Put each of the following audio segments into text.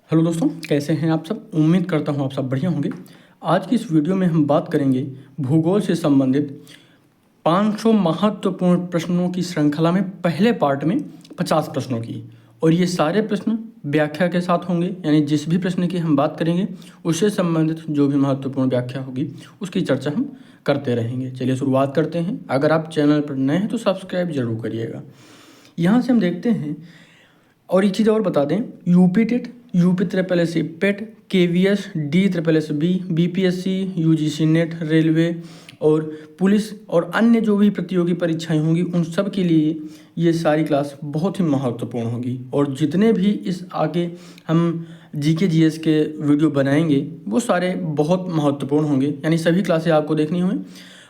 Hello दोस्तों, कैसे हैं आप सब। उम्मीद करता हूं आप सब बढ़िया होंगे। आज की इस वीडियो में हम बात करेंगे भूगोल से संबंधित 500 महत्वपूर्ण प्रश्नों की श्रृंखला में पहले पार्ट में 50 प्रश्नों की। और ये सारे प्रश्न व्याख्या के साथ होंगे, यानी जिस भी प्रश्न की हम बात करेंगे उससे संबंधित जो भी महत्वपूर्ण व्याख्या होगी उसकी चर्चा हम करते रहेंगे। चलिए शुरुआत करते हैं। अगर आप चैनल पर नए हैं तो सब्सक्राइब जरूर करिएगा। यहाँ से हम देखते हैं, और एक चीज़ और बता दें, UP TET, UP triple S C PET, KVS, D triple S B, BPSC, UGC NET, railway और पुलिस और अन्य जो भी प्रतियोगी परीक्षाएं होंगी उन सब के लिए ये सारी क्लास बहुत ही महत्वपूर्ण होगी। और जितने भी इस आगे हम जीके जीएस के वीडियो बनाएंगे वो सारे बहुत महत्वपूर्ण होंगे, यानी सभी क्लासें आपको देखनी होंगी।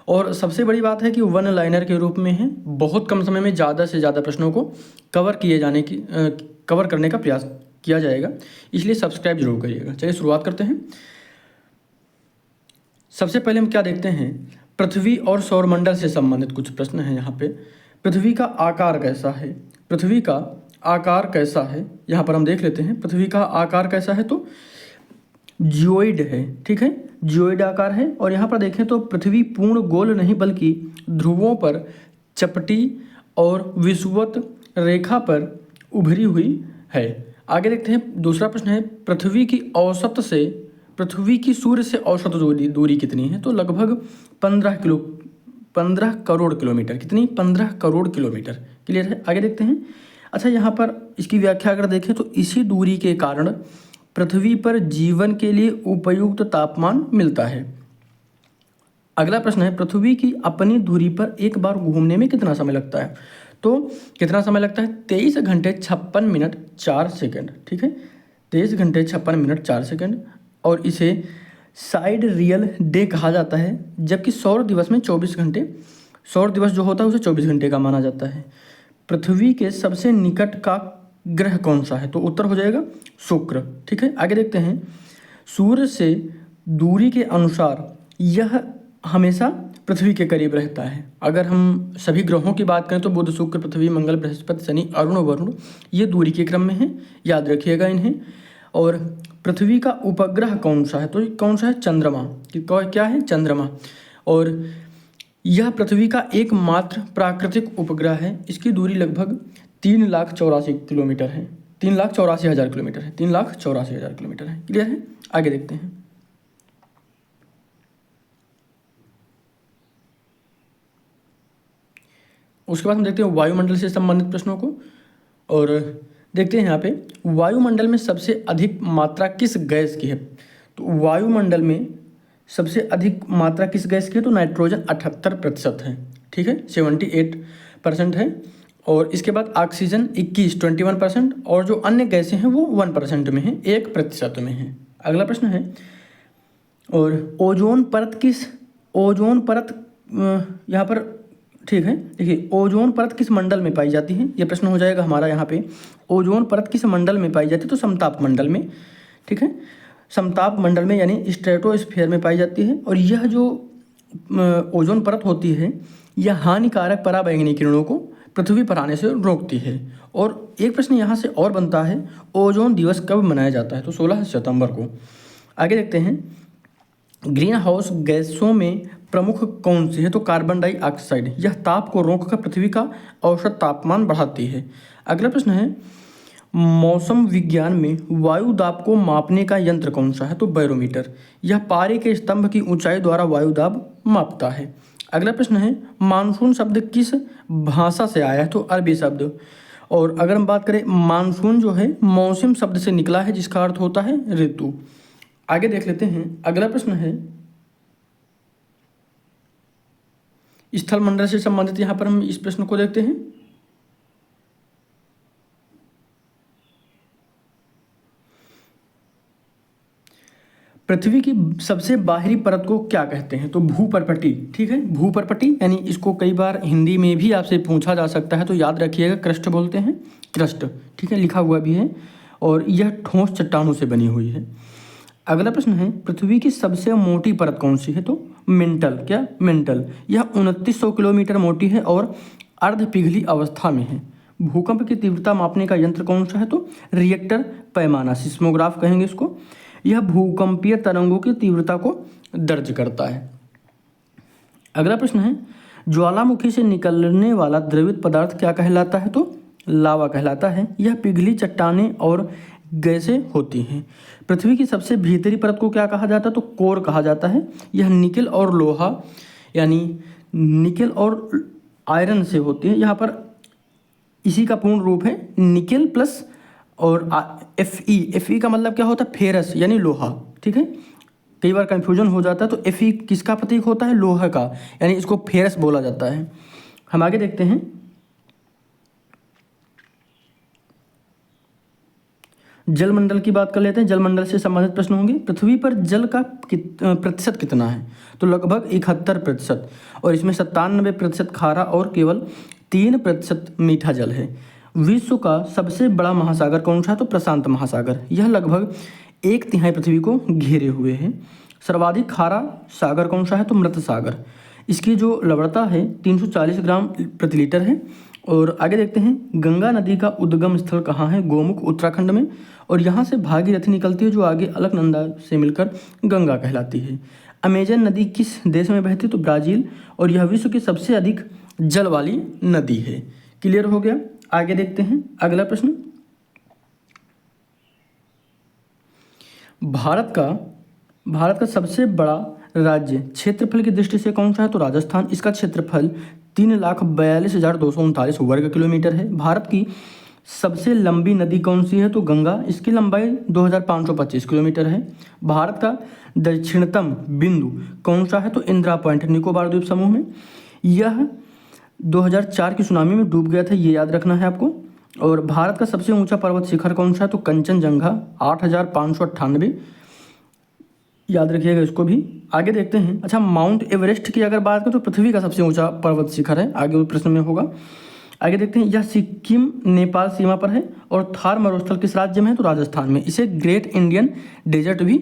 और सबसे बड़ी बात है कि वन लाइनर के रूप में है, बहुत कम समय में ज़्यादा से ज़्यादा प्रश्नों को कवर करने का प्रयास किया जाएगा, इसलिए सब्सक्राइब जरूर करिएगा। चलिए शुरुआत करते हैं। सबसे पहले हम क्या देखते हैं, पृथ्वी और सौरमंडल से संबंधित कुछ प्रश्न हैं। यहाँ पे पृथ्वी का आकार कैसा है, पृथ्वी का आकार कैसा है, यहाँ पर हम देख लेते हैं। पृथ्वी का आकार कैसा है तो जियोइड है, ठीक है, जियोइड आकार है। और यहाँ पर देखें तो पृथ्वी पूर्ण गोल नहीं बल्कि ध्रुवों पर चपटी और विषुवत रेखा पर उभरी हुई है। आगे देखते हैं, दूसरा प्रश्न है, पृथ्वी की सूर्य से औसत दूरी कितनी है तो लगभग 15 करोड़ किलोमीटर। कितनी? 15 करोड़ किलोमीटर। क्लियर है। आगे देखते हैं। अच्छा, यहाँ पर इसकी व्याख्या अगर देखें तो इसी दूरी के कारण पृथ्वी पर जीवन के लिए उपयुक्त तापमान मिलता है। अगला प्रश्न है, पृथ्वी की अपनी धुरी पर एक बार घूमने में कितना समय लगता है तो कितना समय लगता है 23 घंटे 56 मिनट 4 सेकंड। ठीक है, 23 घंटे 56 मिनट 4 सेकंड। और इसे साइड रियल डे कहा जाता है, जबकि सौर दिवस में 24 घंटे, सौर दिवस जो होता है उसे 24 घंटे का माना जाता है। पृथ्वी के सबसे निकट का ग्रह कौन सा है तो उत्तर हो जाएगा शुक्र। ठीक है, आगे देखते हैं। सूर्य से दूरी के अनुसार यह हमेशा पृथ्वी के करीब रहता है। अगर हम सभी ग्रहों की बात करें तो बुध, शुक्र, पृथ्वी, मंगल, बृहस्पति, शनि, अरुण, वरुण, ये दूरी के क्रम में हैं, याद रखिएगा इन्हें। और पृथ्वी का उपग्रह कौन सा है तो कौन सा है चंद्रमा। क्या है? चंद्रमा। और यह पृथ्वी का एकमात्र प्राकृतिक उपग्रह है। इसकी दूरी लगभग 3,84,000 किलोमीटर है। 3,84,000 किलोमीटर है। 3,84,000 किलोमीटर है। क्लियर है। आगे देखते हैं। उसके बाद हम देखते हैं वायुमंडल से संबंधित प्रश्नों को। और देखते हैं यहाँ पे वायुमंडल में सबसे अधिक मात्रा किस गैस की है तो वायुमंडल में सबसे अधिक मात्रा किस गैस की है तो नाइट्रोजन 78% है। ठीक है, 78% है। और इसके बाद ऑक्सीजन 21% और जो अन्य गैसें हैं वो 1% में है, 1% में है। अगला प्रश्न है, और ओजोन परत यहाँ पर, ठीक है, देखिए ओजोन परत किस मंडल में पाई जाती है, ये प्रश्न हो जाएगा हमारा यहाँ पे। ओजोन परत किस मंडल में पाई जाती है तो समताप मंडल में। ठीक है, समताप मंडल में यानी स्ट्रेटोस्फीयर में पाई जाती है। और यह जो ओजोन परत होती है यह हानिकारक पराबैंगनी किरणों को पृथ्वी पर आने से रोकती है। और एक प्रश्न यहाँ से और बनता है, ओजोन दिवस कब मनाया जाता है तो 16 सितंबर को। आगे देखते हैं, ग्रीन हाउस गैसों में प्रमुख कौन सी है तो कार्बन डाइऑक्साइड। यह ताप को रोककर पृथ्वी का औसत तापमान बढ़ाती है। अगला प्रश्न है, मौसम विज्ञान में वायु दाब को मापने का यंत्र कौन सा है तो बैरोमीटर। यह पारे के स्तंभ की ऊंचाई द्वारा वायु दाब मापता है। अगला प्रश्न है, मानसून शब्द किस भाषा से आया है तो अरबी शब्द। और अगर हम बात करें, मानसून जो है मौसम शब्द से निकला है जिसका अर्थ होता है ऋतु। आगे देख लेते हैं। अगला प्रश्न है, स्थल मंडल से संबंधित, यहाँ पर हम इस प्रश्न को देखते हैं। पृथ्वी की सबसे बाहरी परत को क्या कहते हैं तो भूपर्पटी। ठीक है, भूपर्पटी, यानी इसको कई बार हिंदी में भी आपसे पूछा जा सकता है तो याद रखिएगा क्रस्ट बोलते हैं, क्रस्ट। ठीक है, लिखा हुआ भी है। और यह ठोस चट्टानों से बनी हुई है। अगला प्रश्न है, पृथ्वी की सबसे मोटी परत कौन सी है तो मेंटल। क्या? मेंटल। यह 2900 किलोमीटर मोटी है और अर्ध पिघली अवस्था में है। भूकंप की तीव्रता मापने का यंत्र कौन सा है? तो रिएक्टर पैमाना, सिस्मोग्राफ कहेंगे इसको। यह भूकंपीय तरंगों की तीव्रता को दर्ज करता है। अगला प्रश्न है, ज्वालामुखी से निकलने वाला द्रवित पदार्थ क्या कहलाता है? तो लावा कहलाता है। यह पिघली चट्टानें और गैसें होती हैं। पृथ्वी की सबसे भीतरी परत को क्या कहा जाता है? तो कोर कहा जाता है। यह निकेल और लोहा यानी निकेल और आयरन से होती है। यहाँ पर इसी का पूर्ण रूप है निकेल प्लस और Fe का मतलब क्या होता है? फेरस यानी लोहा। ठीक है, कई बार कंफ्यूजन हो जाता है। तो Fe किसका प्रतीक होता है? लोहा का, यानी इसको फेरस बोला जाता है। हम आगे देखते हैं, जलमंडल की बात कर लेते हैं। जलमंडल से संबंधित प्रश्न होंगे। पृथ्वी पर जल का प्रतिशत कितना है? तो लगभग 71%, और इसमें 97% खारा और केवल 3% मीठा जल है। विश्व का सबसे बड़ा महासागर कौन सा है? तो प्रशांत महासागर। यह लगभग 1/3 पृथ्वी को घेरे हुए है। सर्वाधिक खारा सागर कौन सा है? तो मृत सागर। इसकी जो लवणता है 340 ग्राम प्रति लीटर है। और आगे देखते हैं, गंगा नदी का उद्गम स्थल कहाँ है? गोमुख, उत्तराखंड में। और यहाँ से भागीरथी निकलती है जो आगे अलकनंदा से मिलकर गंगा कहलाती है। अमेजन नदी किस देश में बहती है? तो ब्राज़ील। और यह विश्व की सबसे अधिक जल वाली नदी है। क्लियर हो गया? आगे देखते हैं अगला प्रश्न। भारत का सबसे बड़ा राज्य क्षेत्रफल की दृष्टि से कौन सा है? तो राजस्थान। इसका क्षेत्रफल 3,42,239 वर्ग किलोमीटर है। भारत की सबसे लंबी नदी कौन सी है? तो गंगा। इसकी लंबाई 2,525 किलोमीटर है। भारत का दक्षिणतम बिंदु कौन सा है? तो इंदिरा पॉइंट, निकोबार द्वीप समूह में। यह 2004 की सुनामी में डूब गया था, ये याद रखना है आपको। और भारत का सबसे ऊंचा पर्वत शिखर कौन सा है? तो कंचनजंगा, 8,598, याद रखिएगा इसको भी। आगे देखते हैं, अच्छा माउंट एवरेस्ट की अगर बात करें तो पृथ्वी का सबसे ऊंचा पर्वत शिखर है, आगे प्रश्न में होगा। आगे देखते हैं, यह सिक्किम नेपाल सीमा पर है। और थार मरुस्थल किस राज्य में है? तो राजस्थान में। इसे ग्रेट इंडियन डेजर्ट भी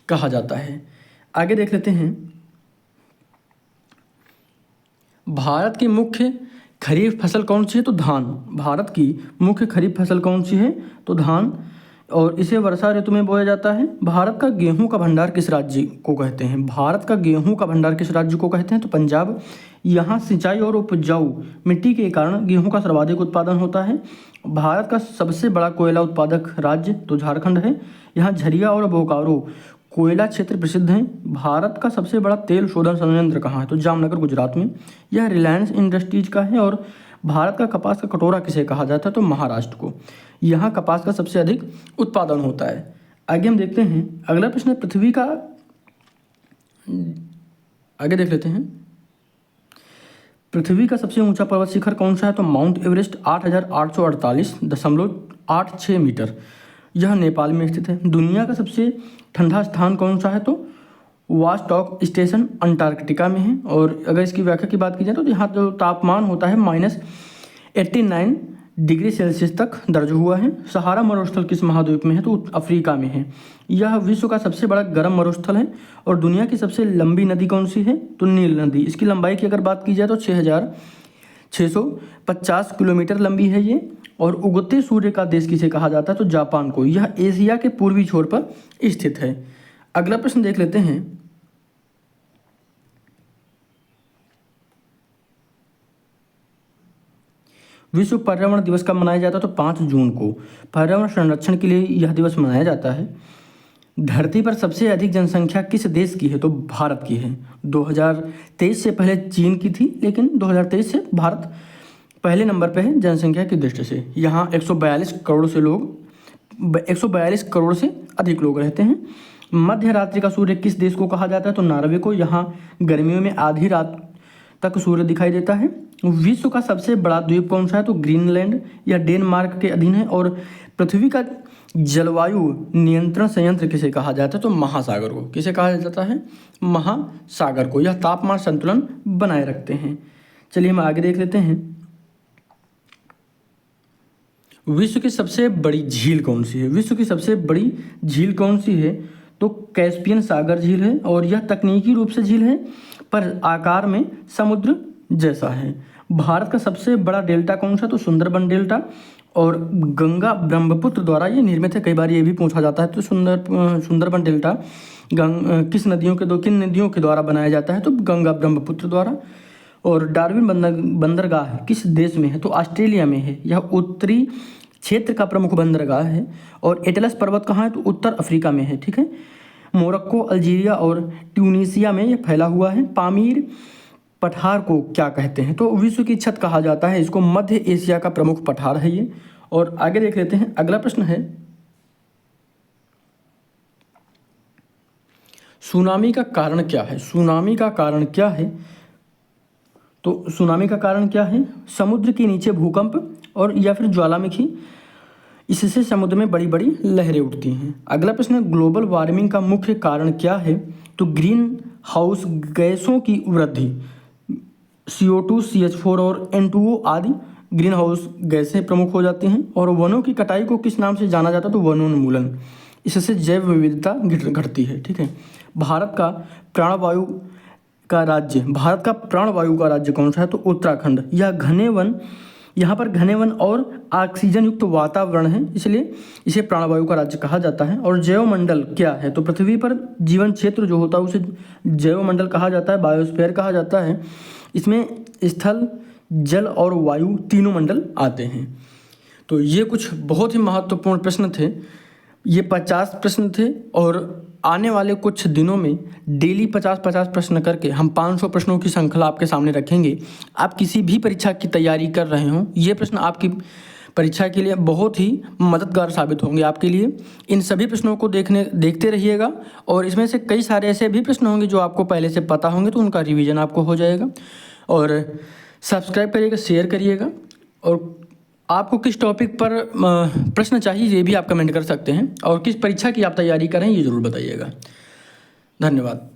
कहा जाता है। आगे देख लेते हैं, भारत की मुख्य खरीफ फसल कौन सी है? तो धान। भारत की मुख्य खरीफ फसल कौन सी है? तो धान। और इसे वर्षा ऋतु में बोया जाता है। भारत का गेहूं का भंडार किस राज्य को कहते हैं? भारत का गेहूं का भंडार किस राज्य को कहते हैं? तो पंजाब। यहाँ सिंचाई और उपजाऊ मिट्टी के कारण गेहूं का सर्वाधिक उत्पादन होता है। भारत का सबसे बड़ा कोयला उत्पादक राज्य तो झारखंड है। यहाँ झरिया और बोकारो कोयला क्षेत्र प्रसिद्ध हैं। भारत का सबसे बड़ा तेल शोधन संयंत्र कहाँ है? तो जामनगर, गुजरात में। यह रिलायंस इंडस्ट्रीज का है। और भारत का कपास का कटोरा किसे कहा जाता है? तो महाराष्ट्र को। यहाँ कपास का सबसे अधिक उत्पादन होता है। आगे हम देखते हैं अगला प्रश्न है, पृथ्वी का, आगे देख लेते हैं, पृथ्वी का सबसे ऊंचा पर्वत शिखर कौन सा है? तो माउंट एवरेस्ट, 8,848.86 मीटर। यह नेपाल में स्थित है। दुनिया का सबसे ठंडा स्थान कौन सा है? तो वास्टॉक स्टेशन अंटार्कटिका में है। और अगर इसकी व्याख्या की बात की जाए तो यहाँ जो तापमान होता है -89 डिग्री सेल्सियस तक दर्ज हुआ है। सहारा मरुस्थल किस महाद्वीप में है? तो अफ्रीका में है। यह विश्व का सबसे बड़ा गर्म मरुस्थल है। और दुनिया की सबसे लंबी नदी कौन सी है? तो नील नदी। इसकी लंबाई की अगर बात की जाए तो 6,650 किलोमीटर लंबी है ये। और उगते सूर्य का देश किसे कहा जाता है? तो जापान को। यह एशिया के पूर्वी छोर पर स्थित है। अगला प्रश्न देख लेते हैं, विश्व पर्यावरण दिवस कब मनाया जाता है? तो 5 जून को। पर्यावरण संरक्षण के लिए यह दिवस मनाया जाता है। धरती पर सबसे अधिक जनसंख्या किस देश की है? तो भारत की है। 2023 से पहले चीन की थी, लेकिन 2023 से भारत पहले नंबर पे है जनसंख्या की दृष्टि से। यहाँ 142 करोड़ से अधिक लोग रहते हैं। मध्य रात्रि का सूर्य किस देश को कहा जाता है? तो नॉर्वे को। यहाँ गर्मियों में आधी रात तक सूर्य दिखाई देता है। विश्व का सबसे बड़ा द्वीप कौन सा है? तो ग्रीनलैंड। यह डेनमार्क के अधीन है। और पृथ्वी का जलवायु नियंत्रण संयंत्र किसे कहा जाता है? तो महासागर को। किसे कहा जाता है? महासागर को। यह तापमान संतुलन बनाए रखते हैं। चलिए हम आगे देख लेते हैं, विश्व की सबसे बड़ी झील कौन सी है? विश्व की सबसे बड़ी झील कौन सी है? तो कैस्पियन सागर झील है। और यह तकनीकी रूप से झील है पर आकार में समुद्र जैसा है। भारत का सबसे बड़ा डेल्टा कौन सा? तो सुंदरबन डेल्टा। और गंगा ब्रह्मपुत्र द्वारा ये निर्मित है, कई बार ये भी पूछा जाता है। तो सुंदरबन डेल्टा किस नदियों के द्वारा बनाया जाता है? तो गंगा ब्रह्मपुत्र द्वारा। और डार्विन बंदरगाह किस देश में है? तो ऑस्ट्रेलिया में है। यह उत्तरी क्षेत्र का प्रमुख बंदरगाह है। और एटलस पर्वत कहाँ है? तो उत्तर अफ्रीका में है। ठीक है। मोरक्को, अल्जीरिया और ट्यूनीसिया में यह फैला हुआ है। पामीर पठार को क्या कहते हैं? तो विश्व की छत कहा जाता है इसको। मध्य एशिया का प्रमुख पठार है ये। और आगे देख लेते हैं, अगला प्रश्न है, सुनामी का कारण क्या है? सुनामी का कारण क्या है? तो सुनामी का कारण क्या है? समुद्र के नीचे भूकंप और या फिर ज्वालामुखी, इससे समुद्र में बड़ी बड़ी लहरें उठती हैं। अगला प्रश्न है, ग्लोबल वार्मिंग का मुख्य कारण क्या है? तो ग्रीन हाउस गैसों की वृद्धि, CO2, CH4 और N2O आदि ग्रीन हाउस गैसें प्रमुख हो जाती हैं। और वनों की कटाई को किस नाम से जाना जाता है? तो वनोन्मूलन। इससे जैव विविधता घटती है। ठीक है। भारत का प्राणवायु का राज्य कौन सा है? तो उत्तराखंड। यहाँ पर घने वन और ऑक्सीजन युक्त वातावरण है, इसलिए इसे प्राणवायु का राज्य कहा जाता है। और जैवमंडल क्या है? तो पृथ्वी पर जीवन क्षेत्र जो होता है उसे जैवमंडल कहा जाता है, बायोस्फीयर कहा जाता है। इसमें स्थल, जल और वायु तीनों मंडल आते हैं। तो ये कुछ बहुत ही महत्वपूर्ण प्रश्न थे। ये 50 प्रश्न थे और आने वाले कुछ दिनों में डेली 50-50 प्रश्न करके हम 500 प्रश्नों की श्रृंखला आपके सामने रखेंगे। आप किसी भी परीक्षा की तैयारी कर रहे हों, ये प्रश्न आपकी परीक्षा के लिए बहुत ही मददगार साबित होंगे आपके लिए। इन सभी प्रश्नों को देखते रहिएगा। और इसमें से कई सारे ऐसे भी प्रश्न होंगे जो आपको पहले से पता होंगे, तो उनका रिवीजन आपको हो जाएगा। और सब्सक्राइब करिएगा, शेयर करिएगा। और आपको किस टॉपिक पर प्रश्न चाहिए ये भी आप कमेंट कर सकते हैं। और किस परीक्षा की आप तैयारी कर रहे हैं ये ज़रूर बताइएगा। धन्यवाद।